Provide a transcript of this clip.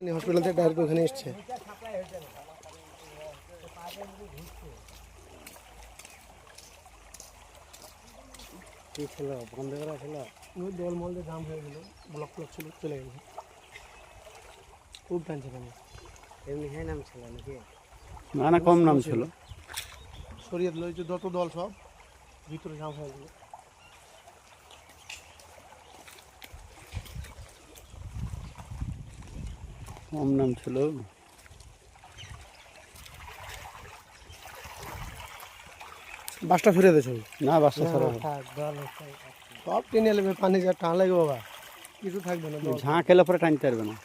Hospital থেকে direct ওখানে এসছে। কি ছিল বন্ধ করা ছিল, ওই দল মলতে জাম হয়ে গেল, ব্লক ব্লক ছিল, চলে গেল। খুব টানছে কেন, এমনি হ্যাঁ নাম ছিল নাকি? না না, কম নাম ছিল। সরিয়ে দিল, যত দল সব ভিতরে জাম হয়ে গেল। কম নাম ছিল। বাসটা ফিরে দেছো না, বাসটা ছাড়া সব টেনে নেবে, পানি যা টান লাগবে বাবা, কিছু থাকবে না। ঝাঁ খেলে পরে টানতে পারবে না।